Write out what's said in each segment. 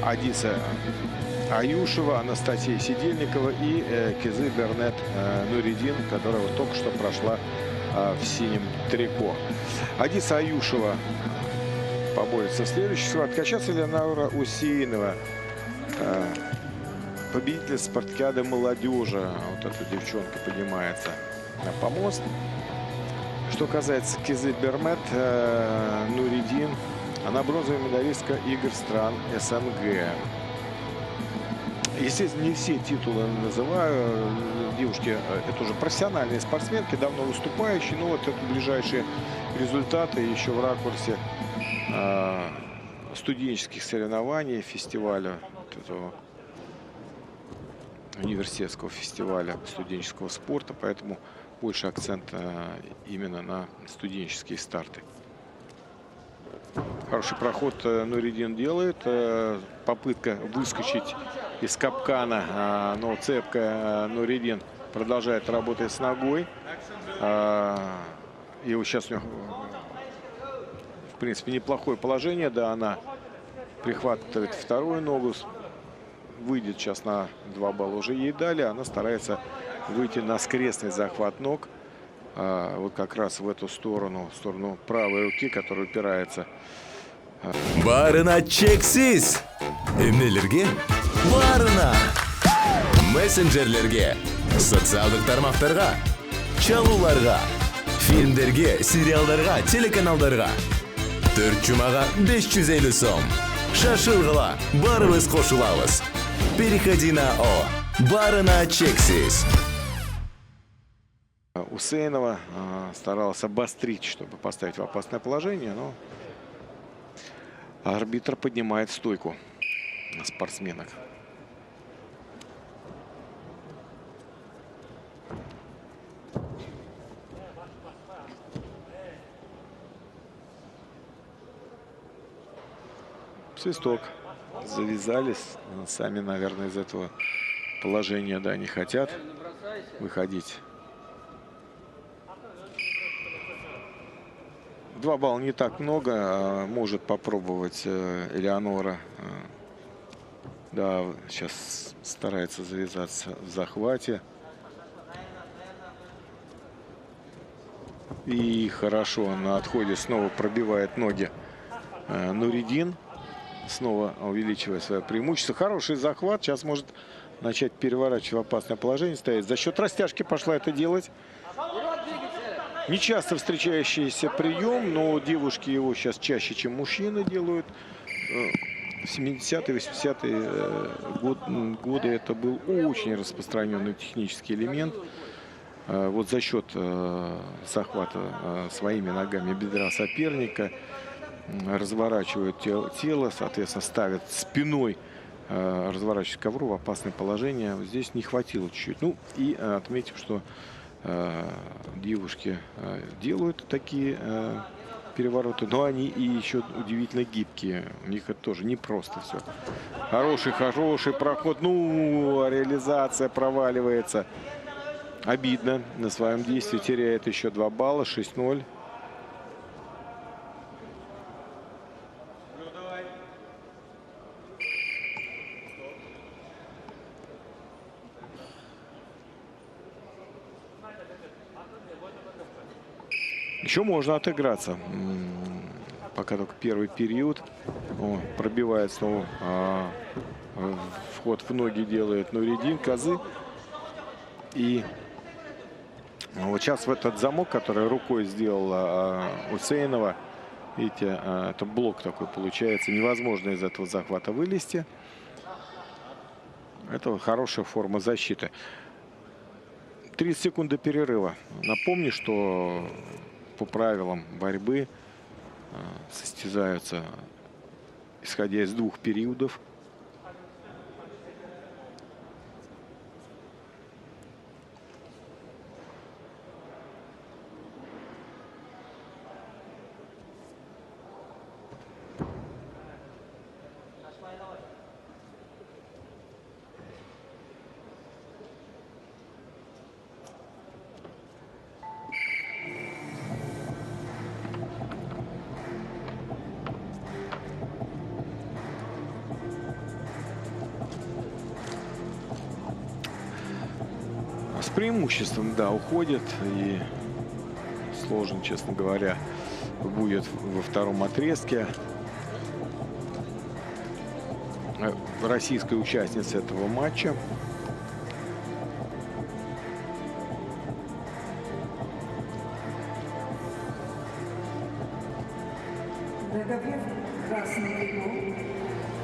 Адиса Аюшева, Анастасия Сидельникова и Кизы Бернет Нуридин, которая вот только что прошла в синем трико. Адиса Аюшева поборется в следующей схватке. А сейчас Элеонора Усеинова, победитель спартакиады молодежи. Вот эта девчонка поднимается на помост. Что касается Кизы Бернет Нуридин, она бронзовая медалистка игр стран СНГ. Естественно, не все титулы называю. Девушки — это уже профессиональные спортсменки, давно выступающие. Но вот это ближайшие результаты еще в ракурсе студенческих соревнований, фестиваля, вот этого университетского фестиваля студенческого спорта. Поэтому больше акцент именно на студенческие старты. Хороший проход Нуридин делает. Попытка выскочить из капкана, но цепкая Нуридин продолжает работать с ногой. И вот сейчас у него, в принципе, неплохое положение. Да, она прихватывает вторую ногу. Выйдет сейчас на 2 балла. Уже ей дали. Она старается выйти на скрестный захват ног. Вот как раз в эту сторону, в сторону правой руки, которая упирается. Барына чексиз! Эмнелерге? Барына! Мессенджерлерге, социалдык тармактарга, чалууларга, фильмдерге, сериалдарга, телеканалдарга. 4 жумага 550 сом. Шашылгыла, барыбыз кошулабыз. Переходи на О. Барына чексиз. Усейнова старалась обострить, чтобы поставить в опасное положение, но арбитр поднимает стойку спортсменок. Свисток. Завязались. Сами, наверное, из этого положения, да, не хотят выходить. 2 балла не так много. Может попробовать Элеонора. Да, сейчас старается завязаться в захвате. И хорошо на отходе снова пробивает ноги Нуридин. Снова увеличивая свое преимущество. Хороший захват. Сейчас может начать переворачивать в опасное положение. Стоять. За счет растяжки пошла это делать. Не часто встречающийся прием, но девушки его сейчас чаще, чем мужчины делают. В 70-е, 80-е годы это был очень распространенный технический элемент. Вот за счет захвата своими ногами бедра соперника разворачивают тело, соответственно, ставят спиной, разворачивают ковру в опасное положение. Здесь не хватило чуть-чуть. Ну и отметим, что девушки делают такие перевороты, но они и еще удивительно гибкие. У них это тоже непросто все. Хороший проход. Ну, реализация проваливается. Обидно. На своем действии теряет еще 2 балла. 6-0. Еще можно отыграться. Пока только первый период. Пробивает снова. Вход в ноги делает Нуридин, Козы. И вот сейчас в этот замок, который рукой сделала Усейнова, видите, это блок такой получается. Невозможно из этого захвата вылезти. Это хорошая форма защиты. 30 секунд до перерыва. Напомню, что по правилам борьбы состязаются, исходя из 2 периодов. преимуществом, да, уходит. И сложно, честно говоря, будет во втором отрезке. Российская участница этого матча. Наготовив красный трикол,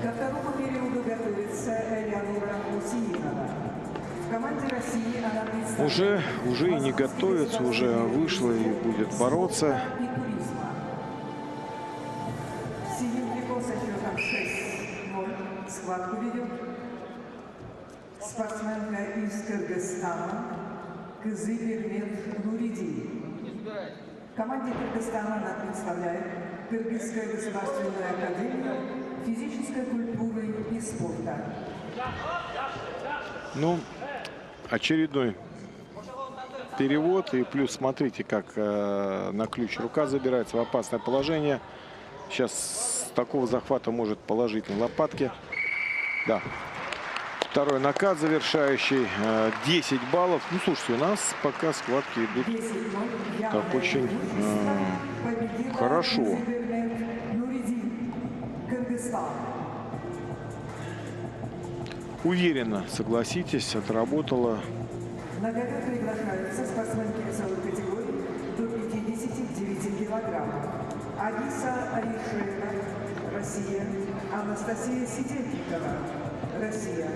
ко второму периоду готовится Элеонора Мусиинова. В команде России она представляет Уже и не готовится, уже вышла и будет бороться. Синим трикол со счетом 6-0 схватку ведет спортсменка из Кыргызстана Кызыбермет Нуриди. В команде Кыргызстана она представляет Кыргызская государственная академия физической культуры и спорта. Ну, очередной перевод. И плюс смотрите, как на ключ рука забирается в опасное положение. Сейчас с такого захвата может положить на лопатки. Да. Второй накат завершающий. 10 баллов. Ну, слушайте, у нас пока схватки идут так очень хорошо. Уверенно, согласитесь, отработала. На ковер приглашаются спортсменки весовой категории до 59 килограммов. Алиса Аришева, Россия. Анастасия Сидельникова, Россия.